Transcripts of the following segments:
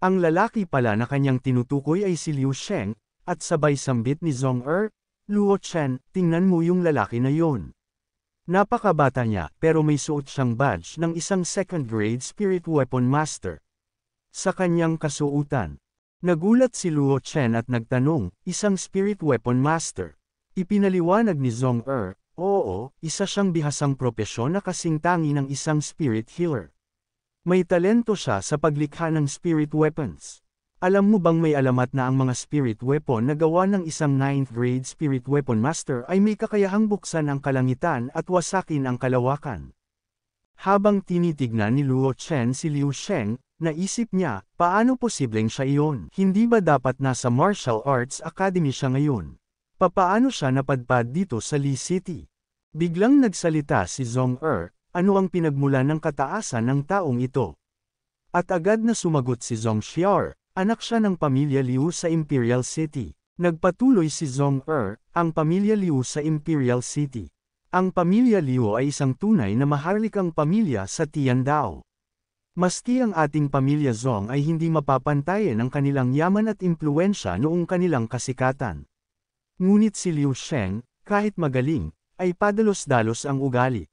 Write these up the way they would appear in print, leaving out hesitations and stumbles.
Ang lalaki pala na kanyang tinutukoy ay si Liu Sheng, at sabay sambit ni Zhong Luo Chen, tingnan mo yung lalaki na yon. Napakabata niya, pero may suot siyang badge ng isang second-grade spirit weapon master. Sa kanyang kasuutan, nagulat si Luo Chen at nagtanong, isang spirit weapon master. Ipinaliwanag ni Zhong oo, isa siyang bihasang propesyon na kasing tangi ng isang spirit healer. May talento siya sa paglikha ng spirit weapons. Alam mo bang may alamat na ang mga spirit weapon na gawa ng isang 9th grade spirit weapon master ay may kakayahang buksan ang kalangitan at wasakin ang kalawakan? Habang tinitignan ni Luo Chen si Liu Sheng, naisip niya, paano posibleng siya iyon? Hindi ba dapat nasa martial arts academy siya ngayon? Papaano siya napadpad dito sa Lee City? Biglang nagsalita si Zhong ano ang pinagmulan ng kataasan ng taong ito? At agad na sumagot si Zhong Xiar, anak siya ng pamilya Liu sa Imperial City. Nagpatuloy si Zhong ang pamilya Liu sa Imperial City. Ang pamilya Liu ay isang tunay na maharlikang pamilya sa Tiandao. Maski ang ating pamilya Zhong ay hindi mapapantayan ang kanilang yaman at impluensya noong kanilang kasikatan. Ngunit si Liu Sheng, kahit magaling, ay padalos-dalos ang ugali.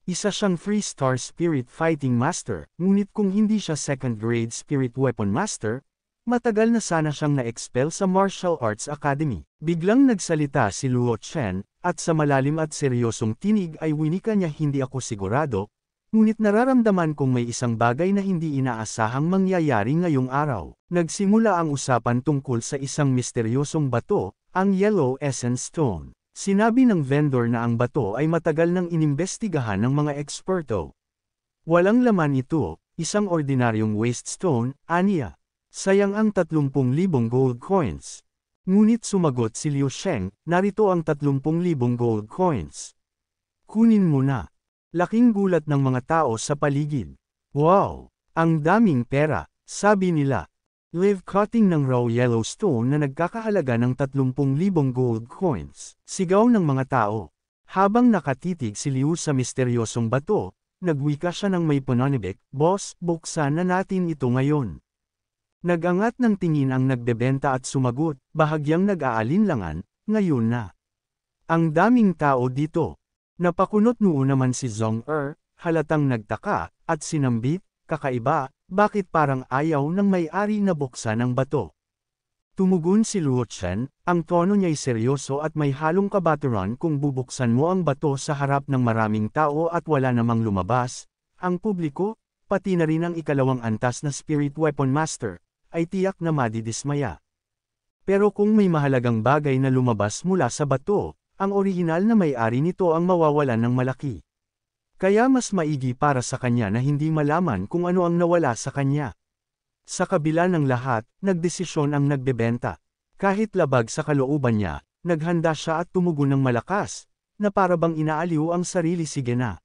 Isa siyang 3-star spirit fighting master, ngunit kung hindi siya 2nd grade spirit weapon master, matagal na sana siyang na-expel sa Martial Arts Academy. Biglang nagsalita si Luo Chen, at sa malalim at seryosong tinig ay winika niya, hindi ako sigurado, ngunit nararamdaman kong may isang bagay na hindi inaasahang mangyayari ngayong araw. Nagsimula ang usapan tungkol sa isang misteryosong bato, ang Yellow Essence Stone. Sinabi ng vendor na ang bato ay matagal nang inimbestigahan ng mga eksperto. Walang laman ito, isang ordinaryong waste stone, aniya. Sayang ang 30,000 gold coins. Ngunit sumagot si Liu Sheng, narito ang 30,000 gold coins. Kunin mo na. Laking gulat ng mga tao sa paligid. Wow! Ang daming pera, sabi nila. Live cutting ng raw yellow stone na nagkakahalaga ng 30,000 gold coins. Sigaw ng mga tao. Habang nakatitig si Liu sa misteryosong bato, nagwika siya ng may pananibik, boss, buksan na natin ito ngayon. Nagangat ng tingin ang nagbebenta at sumagot, bahagyang nag-aalinlangan, ngayon na. Ang daming tao dito. Napakunot noon naman si Zhong halatang nagtaka, at sinambit, kakaiba, bakit parang ayaw ng may-ari na buksan ang bato? Tumugon si Luo Chen, ang tono niya'y seryoso at may halong kabaturan. Kung bubuksan mo ang bato sa harap ng maraming tao at wala namang lumabas, ang publiko, pati na rin ang ikalawang antas na Spirit Weapon Master, ay tiyak na madidismaya. Pero kung may mahalagang bagay na lumabas mula sa bato, ang orihinal na may-ari nito ang mawawalan ng malaki. Kaya mas maigi para sa kanya na hindi malaman kung ano ang nawala sa kanya. Sa kabila ng lahat, nagdesisyon ang nagbebenta. Kahit labag sa kalooban niya, naghanda siya at tumugon ng malakas, na parabang inaaliw ang sarili. Sige na.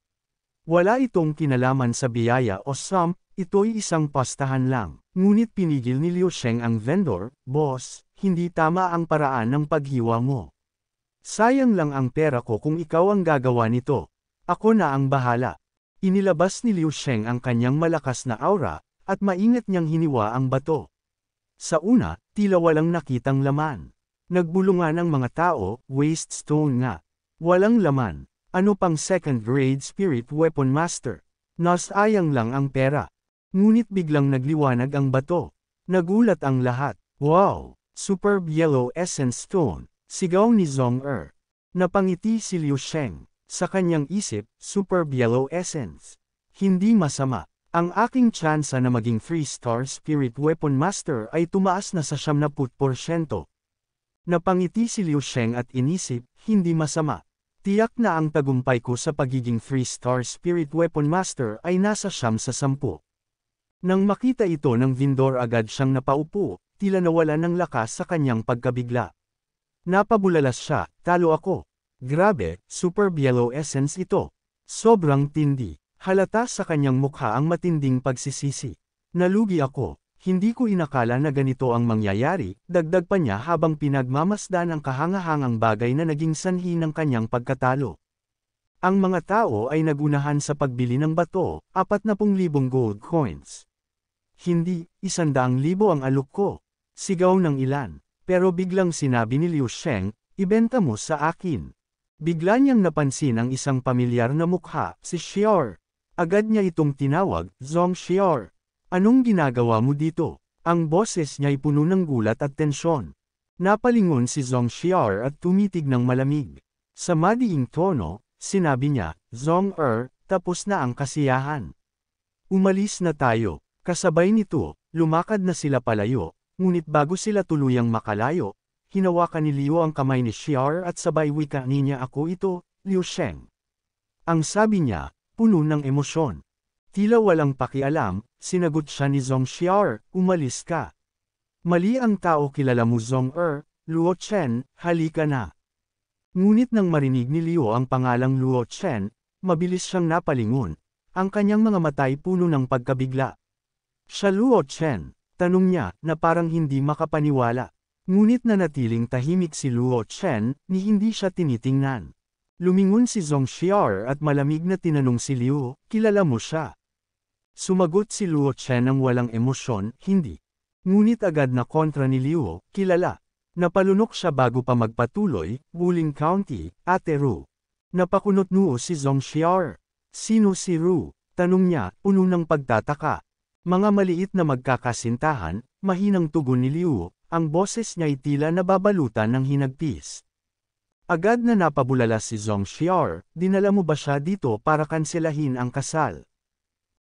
Wala itong kinalaman sa biyaya o sum, ito'y isang pastahan lang. Ngunit pinigil ni Liu Sheng ang vendor, boss, hindi tama ang paraan ng paghiwa mo. Sayang lang ang pera ko kung ikaw ang gagawa nito. Ako na ang bahala. Inilabas ni Liu Sheng ang kanyang malakas na aura, at maingat niyang hiniwa ang bato. Sa una, tila walang nakitang laman. Nagbulungan ang mga tao, waste stone nga. Walang laman. Ano pang 2nd grade spirit weapon master? Nasayang lang ang pera. Ngunit biglang nagliwanag ang bato. Nagulat ang lahat. Wow! Superb yellow essence stone, sigaw ni Zhong Napangiti si Liu Sheng. Sa kanyang isip, superb yellow essence. Hindi masama. Ang aking tsansa na maging 3-star spirit weapon master ay tumaas na sa 70%. Napangiti si Liu Sheng at inisip, hindi masama. Tiyak na ang tagumpay ko sa pagiging 3-star spirit weapon master ay nasa 9 sa 10. Nang makita ito ng vendor, agad siyang napaupo, tila nawala ng lakas sa kanyang pagkabigla. Napabulalas siya, talo ako. Grabe, superb yellow essence ito. Sobrang tindi. Halata sa kanyang mukha ang matinding pagsisisi. Nalugi ako. Hindi ko inakala na ganito ang mangyayari, dagdag pa niya habang pinagmamasdan ang kahangahangang bagay na naging sanhi ng kanyang pagkatalo. Ang mga tao ay nagunahan sa pagbili ng bato, 40,000 gold coins. Hindi, 100,000 ang alok ko. Sigaw ng ilan. Pero biglang sinabi ni Liu Sheng, ibenta mo sa akin. Bigla niyang napansin ang isang pamilyar na mukha, si Xior. Agad niya itong tinawag, Zong Xior. Anong ginagawa mo dito? Ang boses niya'y puno ng gulat at tensyon. Napalingon si Zong Xior at tumitig ng malamig. Sa madiing tono, sinabi niya, Zong tapos na ang kasiyahan. Umalis na tayo. Kasabay nito, lumakad na sila palayo, ngunit bago sila tuluyang makalayo, hinawakan ni Liu ang kamay ni Xior at sabay wika niya, ako ito, Liu Sheng. Ang sabi niya, puno ng emosyon. Tila walang pakialam, sinagot siya ni Zong Xior, umalis ka. Mali ang tao, kilala mo Zong Luo Chen, halika na. Ngunit nang marinig ni Liu ang pangalang Luo Chen, mabilis siyang napalingon, ang kanyang mga matay puno ng pagkabigla. Siya Luo Chen, tanong niya, na parang hindi makapaniwala. Ngunit nanatiling tahimik si Luo Chen, ni hindi siya tinitingnan. Lumingon si Zong Xior at malamig na tinanong si Liu, kilala mo siya? Sumagot si Luo Chen ng walang emosyon, hindi. Ngunit agad na kontra ni Liu, kilala. Napalunok siya bago pa magpatuloy, Wuling County, Ate Ru. Napakunot noo si Zong Xior. Sino si Ru? Tanong niya, puno ng pagtataka. Mga maliit na magkakasintahan, mahinang tugon ni Liu, ang boses niya'y tila nababalutan ng hinagpis. Agad na napabulala si Zong Xior, dinala mo ba siya dito para kanselahin ang kasal?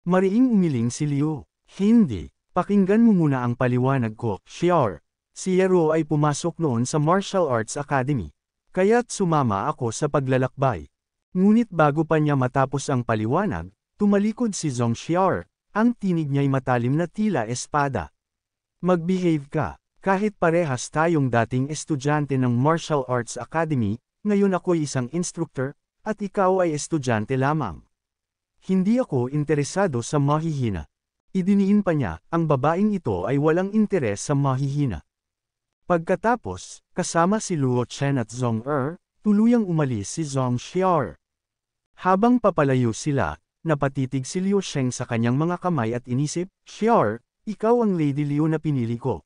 Mariing umiling si Liu, hindi, pakinggan mo muna ang paliwanag ko, Xior. Si Yero ay pumasok noon sa Martial Arts Academy. Kaya't sumama ako sa paglalakbay. Ngunit bago pa niya matapos ang paliwanag, tumalikod si Zong Xior. Ang tinig niya'y matalim na tila espada. Mag-behave ka, kahit parehas tayong dating estudyante ng Martial Arts Academy, ngayon ako'y isang instructor, at ikaw ay estudyante lamang. Hindi ako interesado sa mahihina. Idiniin pa niya, ang babaeng ito ay walang interes sa mahihina. Pagkatapos, kasama si Luo Chen at Zong tuluyang umalis si Zong Xior. Habang papalayo sila, napatitig si Liu Sheng sa kanyang mga kamay at inisip, Xior, ikaw ang Lady Liu na pinili ko.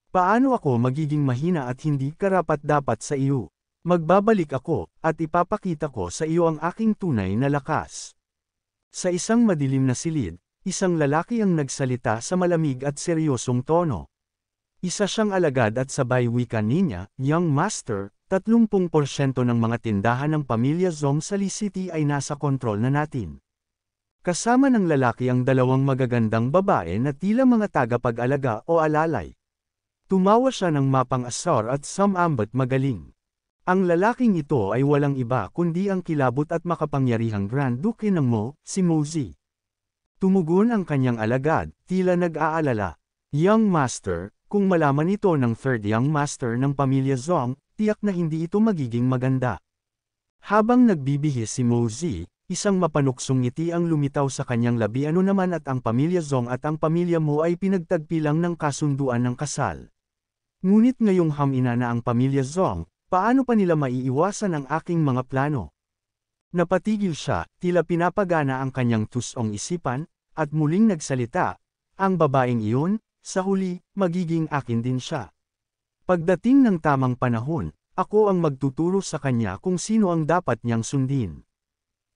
Paano ako magiging mahina at hindi karapat-dapat sa iyo? Magbabalik ako, at ipapakita ko sa iyo ang aking tunay na lakas. Sa isang madilim na silid, isang lalaki ang nagsalita sa malamig at seryosong tono. Isa siyang alagad at sabay wika niya, Young Master, 30% ng mga tindahan ng pamilya Zong sa Lee City ay nasa kontrol na natin. Kasama ng lalaki ang dalawang magagandang babae na tila mga tagapag-alaga o alalay. Tumawa siya ng mapang-asar at samambat magaling. Ang lalaking ito ay walang iba kundi ang kilabot at makapangyarihang Grand Duke ng Mo, si Mozi. Tumugon ang kanyang alagad, tila nag-aalala. Young Master, kung malaman ito ng third Young Master ng pamilya Zong, tiyak na hindi ito magiging maganda. Habang nagbibihis si Mozi, isang mapanuksong ngiti ang lumitaw sa kanyang labi, ano naman at ang pamilya Zong at ang pamilya Mo ay pinagtagpilang ng kasunduan ng kasal. Ngunit ngayong hamina na ang pamilya Zong, paano pa nila maiiwasan ang aking mga plano? Napatigil siya, tila pinapagana ang kanyang tusong isipan, at muling nagsalita, ang babaeng iyon, sa huli, magiging akin din siya. Pagdating ng tamang panahon, ako ang magtuturo sa kanya kung sino ang dapat niyang sundin.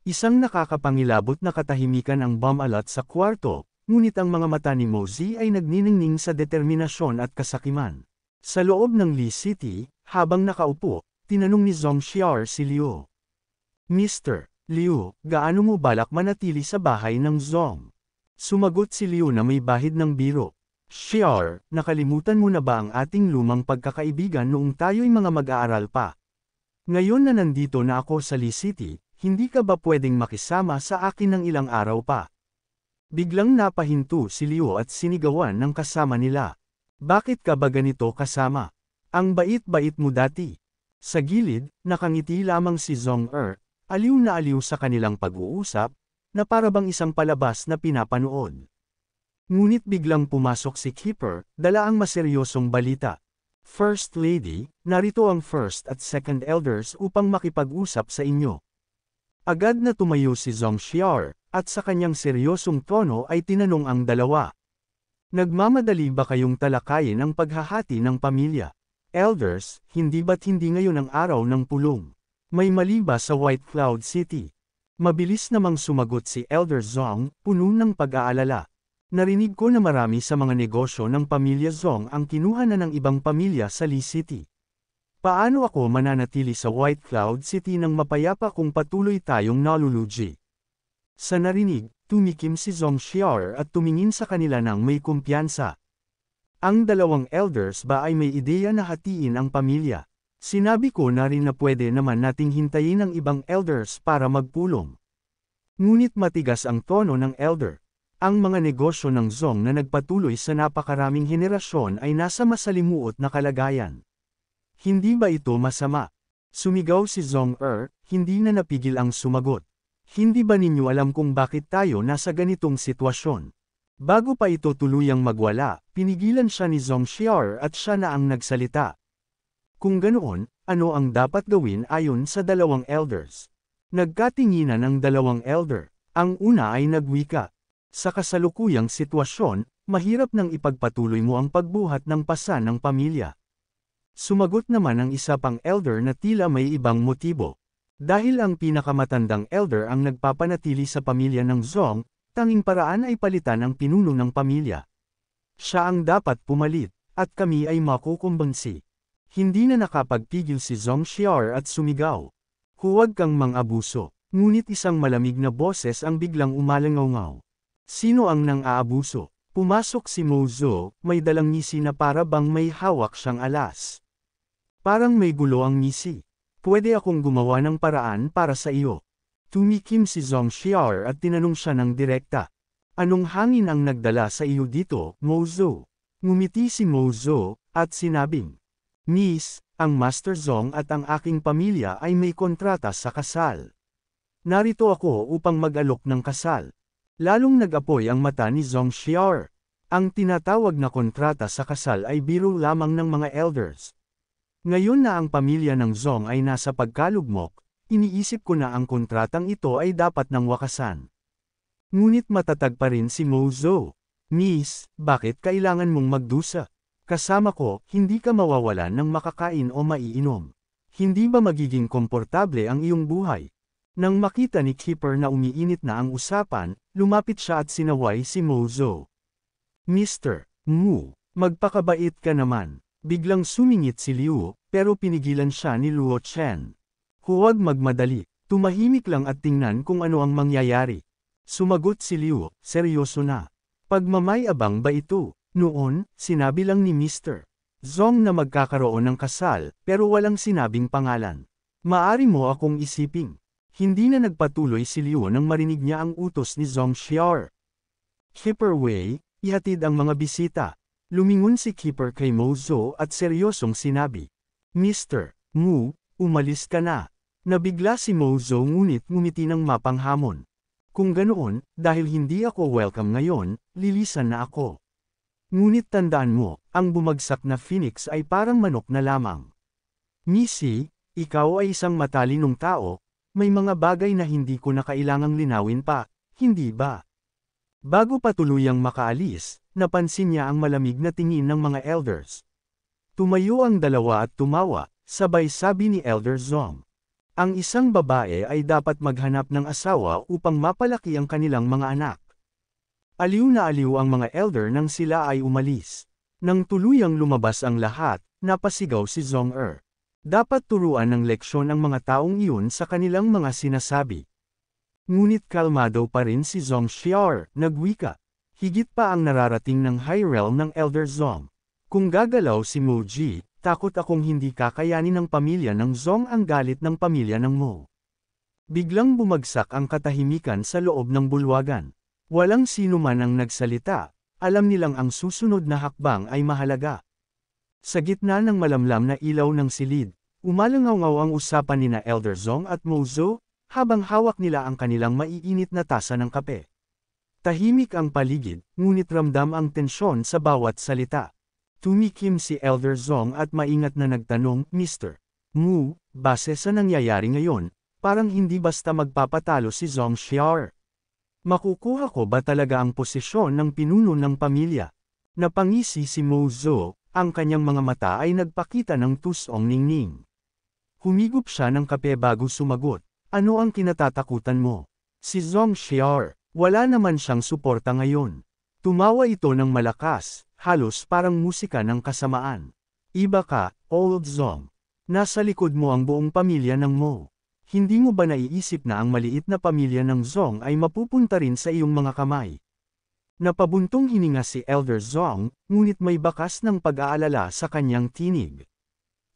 Isang nakakapangilabot na katahimikan ang bumalat sa kwarto, ngunit ang mga mata ni Mozi ay nagniningning sa determinasyon at kasakiman. Sa loob ng Lee City, habang nakaupo, tinanong ni Zong Xior si Liu. Mr. Liu, gaano mo balak manatili sa bahay ng Zong? Sumagot si Liu na may bahid ng biro. Xior, nakalimutan mo na ba ang ating lumang pagkakaibigan noong tayo'y mga mag-aaral pa? Ngayon na nandito na ako sa Lee City, hindi ka ba pwedeng makisama sa akin ng ilang araw pa? Biglang napahinto si Liu at sinigawan ng kasama nila. Bakit ka ba ganito kasama? Ang bait-bait mo dati. Sa gilid, nakangiti lamang si Zong aliw na aliw sa kanilang pag-uusap, na parabang isang palabas na pinapanood. Ngunit biglang pumasok si Keeper, dala ang maseryosong balita. First Lady, narito ang First at Second Elders upang makipag-usap sa inyo. Agad na tumayo si Zong Xior, at sa kanyang seryosong tono ay tinanong ang dalawa. Nagmamadali ba kayong talakayin ang paghahati ng pamilya? Elders, hindi ba't hindi ngayon ang araw ng pulong? May mali ba sa White Cloud City? Mabilis namang sumagot si Elder Zong, puno ng pag-aalala. Narinig ko na marami sa mga negosyo ng pamilya Zong ang kinuha na ng ibang pamilya sa Lee City. Paano ako mananatili sa White Cloud City nang mapayapa kung patuloy tayong nalulugi? Sa narinig, tumikim si Zong Xiaor at tumingin sa kanila ng may kumpiyansa. Ang dalawang elders ba ay may ideya na hatiin ang pamilya? Sinabi ko na rin na pwede naman nating hintayin ang ibang elders para magpulong. Ngunit matigas ang tono ng elder. Ang mga negosyo ng Zong na nagpatuloy sa napakaraming henerasyon ay nasa masalimuot na kalagayan. Hindi ba ito masama? Sumigaw si Zong hindi na napigil ang sumagot. Hindi ba ninyo alam kung bakit tayo nasa ganitong sitwasyon? Bago pa ito tuluyang magwala, pinigilan siya ni Zong Xiaor at siya na ang nagsalita. Kung ganoon, ano ang dapat gawin ayon sa dalawang elders? Nagkatinginan ang dalawang elder. Ang una ay nagwika. Sa kasalukuyang sitwasyon, mahirap nang ipagpatuloy mo ang pagbuhat ng pasan ng pamilya. Sumagot naman ang isa pang elder na tila may ibang motibo. Dahil ang pinakamatandang elder ang nagpapanatili sa pamilya ng Zong, tanging paraan ay palitan ang pinuno ng pamilya. Siya ang dapat pumalit, at kami ay makukumbansi. Hindi na nakapagpigil si Zong Xiaor at sumigaw. Huwag kang mang-abuso. Ngunit isang malamig na boses ang biglang umalangaw-ngaw. Sino ang nang-aabuso? Pumasok si Mo Zhou, may dalang ngisi na para bang may hawak siyang alas. Parang may gulo ang ngisi. Pwede akong gumawa ng paraan para sa iyo. Tumikim si Zong Xiaor at tinanong siya ng direkta. Anong hangin ang nagdala sa iyo dito, Mo Zhou? Ngumiti si Mo Zhou, at sinabing, Miss, ang Master Zong at ang aking pamilya ay may kontrata sa kasal. Narito ako upang mag-alok ng kasal. Lalong nag-apoy ang mata ni Zong Xiaor. Ang tinatawag na kontrata sa kasal ay biro lamang ng mga elders. Ngayon na ang pamilya ng Zong ay nasa pagkalugmok, iniisip ko na ang kontratang ito ay dapat nang wakasan. Ngunit matatag pa rin si Mo Zhou. Miss, bakit kailangan mong magdusa? Kasama ko, hindi ka mawawalan ng makakain o maiinom. Hindi ba magiging komportable ang iyong buhay? Nang makita ni Keeper na umiinit na ang usapan, lumapit siya at sinaway si Mo Zhou. Mr. Mu, magpakabait ka naman. Biglang sumingit si Liu, pero pinigilan siya ni Luo Chen. Huwag magmadali, tumahimik lang at tingnan kung ano ang mangyayari. Sumagot si Liu, seryoso na. Pagmamayabang ba ito? Noon, sinabi lang ni Mr. Zong na magkakaroon ng kasal, pero walang sinabing pangalan. Maari mo akong isiping. Hindi na nagpatuloy si Liu nang marinig niya ang utos ni Zong Xiaor. Keeper Wei, ihatid ang mga bisita. Lumingon si Keeper kay Mo Zhou at seryosong sinabi. Mr. Mu, umalis ka na. Nabigla si Mo Zhou ngunit ngumiti ng mapanghamon. Kung ganoon, dahil hindi ako welcome ngayon, lilisan na ako. Ngunit tandaan mo, ang bumagsak na phoenix ay parang manok na lamang. Missy, ikaw ay isang matalinong tao, may mga bagay na hindi ko na kailangang linawin pa, hindi ba? Bago pa tuluyang makaalis, napansin niya ang malamig na tingin ng mga elders. Tumayo ang dalawa at tumawa, sabay sabi ni Elder Zong. Ang isang babae ay dapat maghanap ng asawa upang mapalaki ang kanilang mga anak. Aliw na aliw ang mga elder nang sila ay umalis. Nang tuluyang lumabas ang lahat, napasigaw si Zong Dapat turuan ng leksyon ang mga taong iyon sa kanilang mga sinasabi. Ngunit kalmado pa rin si Zong Xiaor, nagwika. Higit pa ang nararating ng high realm ng Elder Zong. Kung gagalaw si Mo Ji, takot akong hindi kakayanin ng pamilya ng Zong ang galit ng pamilya ng Mo. Biglang bumagsak ang katahimikan sa loob ng bulwagan. Walang sino man ang nagsalita, alam nilang ang susunod na hakbang ay mahalaga. Sa gitna ng malamlam na ilaw ng silid, umalangaw-ngaw ang usapan nina Elder Zong at Mo Zhou, habang hawak nila ang kanilang maiinit na tasa ng kape. Tahimik ang paligid, ngunit ramdam ang tensyon sa bawat salita. Tumikim si Elder Zong at maingat na nagtanong, Mr. Mu, base sa nangyayari ngayon, parang hindi basta magpapatalo si Zong Xiaor. Makukuha ko ba talaga ang posisyon ng pinuno ng pamilya? Napangisi si Mozo, ang kanyang mga mata ay nagpakita ng tusong ningning. Humigop siya ng kape bago sumagot, ano ang kinatatakutan mo? Si Zhong Xiao, wala naman siyang suporta ngayon. Tumawa ito ng malakas, halos parang musika ng kasamaan. Iba ka, Old Zhong. Nasa likod mo ang buong pamilya ng Mo. Hindi mo ba naiisip na ang maliit na pamilya ng Zhong ay mapupunta rin sa iyong mga kamay? Napabuntong hininga si Elder Zhong, ngunit may bakas ng pag-aalala sa kanyang tinig.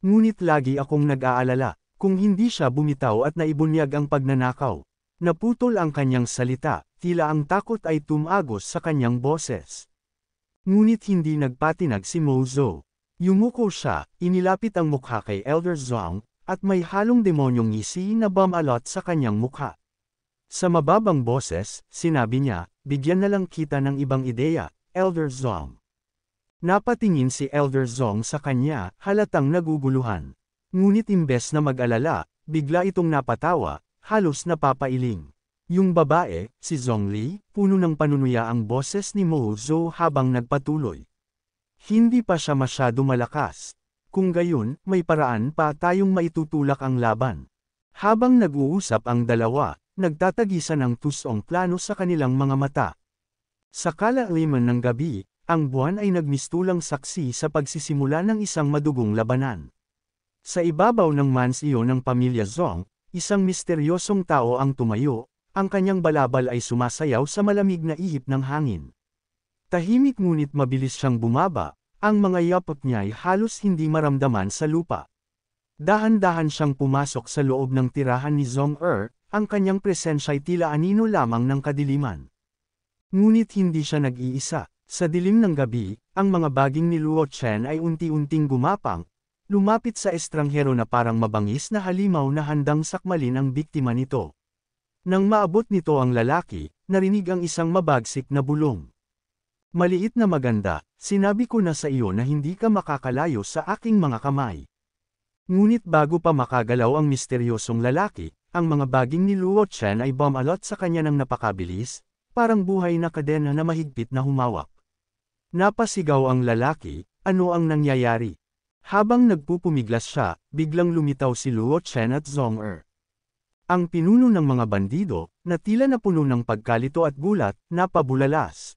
Ngunit lagi akong nag-aalala, kung hindi siya bumitaw at naibunyag ang pagnanakaw. Naputol ang kanyang salita, tila ang takot ay tumagos sa kanyang boses. Ngunit hindi nagpatinag si Mozo. Yumuko siya, inilapit ang mukha kay Elder Zhong, at may halong demonyong ngisi na bumalot sa kanyang mukha. Sa mababang boses, sinabi niya, bigyan na lang kita ng ibang ideya, Elder Zhong. Napatingin si Elder Zhong sa kanya, halatang naguguluhan. Ngunit imbes na mag-alala, bigla itong napatawa, halos napapailing. Yung babae, si Zhongli, puno ng panunuya ang boses ni Mo Zhou habang nagpatuloy. Hindi pa siya masyado malakas. Kung gayon, may paraan pa tayong maitutulak ang laban. Habang nag-uusap ang dalawa, nagtatagisan ang tusong plano sa kanilang mga mata. Sa kalaliman ng gabi, ang buwan ay nagmistulang saksi sa pagsisimula ng isang madugong labanan. Sa ibabaw ng mansyon ng pamilya Zhong, isang misteryosong tao ang tumayo, ang kanyang balabal ay sumasayaw sa malamig na ihip ng hangin. Tahimik ngunit mabilis siyang bumaba, ang mga yapot niya ay halos hindi maramdaman sa lupa. Dahan-dahan siyang pumasok sa loob ng tirahan ni Zhong ang kanyang presensya ay tila anino lamang ng kadiliman. Ngunit hindi siya nag-iisa. Sa dilim ng gabi, ang mga baging ni Luo Chen ay unti-unting gumapang, lumapit sa estranghero na parang mabangis na halimaw na handang sakmalin ang biktima nito. Nang maabot nito ang lalaki, narinig ang isang mabagsik na bulong. Maliit na maganda, sinabi ko na sa iyo na hindi ka makakalayo sa aking mga kamay. Ngunit bago pa makagalaw ang misteryosong lalaki, ang mga baging ni Luo Chen ay bumalot sa kanya ng napakabilis, parang buhay na kadena na mahigpit na humawak. Napasigaw ang lalaki, ano ang nangyayari? Habang nagpupumiglas siya, biglang lumitaw si Luo Chen at Zhong Ang pinuno ng mga bandido, na tila napuno ng pagkalito at gulat, napabulalas.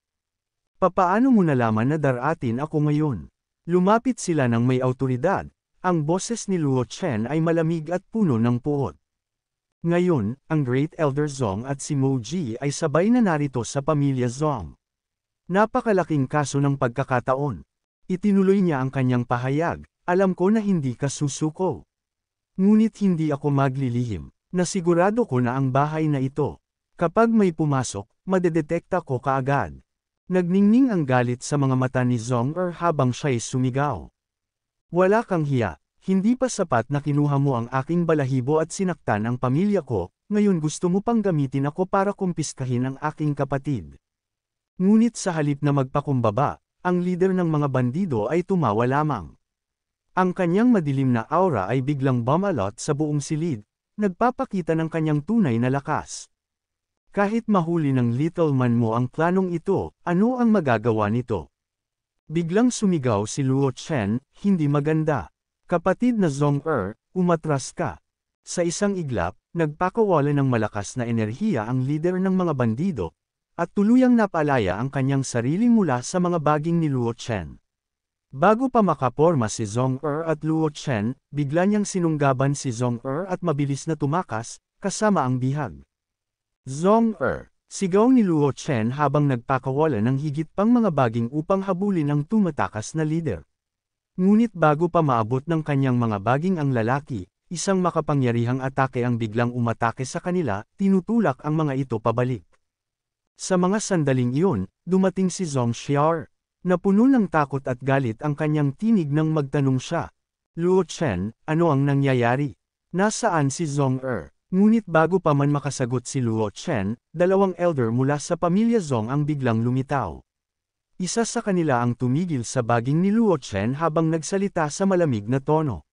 Papaano mo nalaman na darating ako ngayon? Lumapit sila ng may awtoridad, ang boses ni Luo Chen ay malamig at puno ng puot. Ngayon, ang Great Elder Zhong at si Mo Ji ay sabay na narito sa pamilya Zhong. Napakalaking kaso ng pagkakataon. Itinuloy niya ang kanyang pahayag, alam ko na hindi ka susuko. Ngunit hindi ako maglilihim, nasigurado ko na ang bahay na ito. Kapag may pumasok, madedetekta ko kaagad. Nagningning ang galit sa mga mata ni Zhong habang siya'y sumigaw. Wala kang hiya, hindi pa sapat na kinuha mo ang aking balahibo at sinaktan ang pamilya ko, ngayon gusto mo pang gamitin ako para kumpiskahin ang aking kapatid. Ngunit sa halip na magpakumbaba, ang lider ng mga bandido ay tumawa lamang. Ang kanyang madilim na aura ay biglang bumalot sa buong silid, nagpapakita ng kanyang tunay na lakas. Kahit mahuli ng little man mo ang planong ito, ano ang magagawa nito? Biglang sumigaw si Luo Chen, hindi maganda. Kapatid na Zhong umatras ka. Sa isang iglap, nagpakawala ng malakas na enerhiya ang lider ng mga bandido, at tuluyang napalaya ang kanyang sarili mula sa mga baging ni Luo Chen. Bago pa makaporma si Zhong at Luo Chen, bigla niyang sinunggaban si Zhong at mabilis na tumakas, kasama ang bihag. Zhong sigaw ni Luo Chen habang nagpakawala ng higit pang mga baging upang habulin ang tumatakas na lider. Ngunit bago pa maabot ng kanyang mga baging ang lalaki, isang makapangyarihang atake ang biglang umatake sa kanila, tinutulak ang mga ito pabalik. Sa mga sandaling iyon, dumating si Zhong Xiao. Napuno ng takot at galit ang kanyang tinig nang magtanong siya. Luo Chen, ano ang nangyayari? Nasaan si Zhong Ngunit bago pa man makasagot si Luo Chen, dalawang elder mula sa pamilya Zhong ang biglang lumitaw. Isa sa kanila ang tumigil sa baging ni Luo Chen habang nagsalita sa malamig na tono.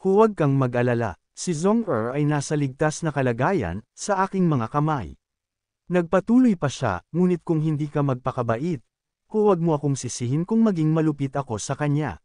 Huwag kang mag-alala, si Zhong ay nasa ligtas na kalagayan, sa aking mga kamay. Nagpatuloy pa siya, ngunit kung hindi ka magpakabait, Huwag mo akong sisihin kung maging malupit ako sa kanya.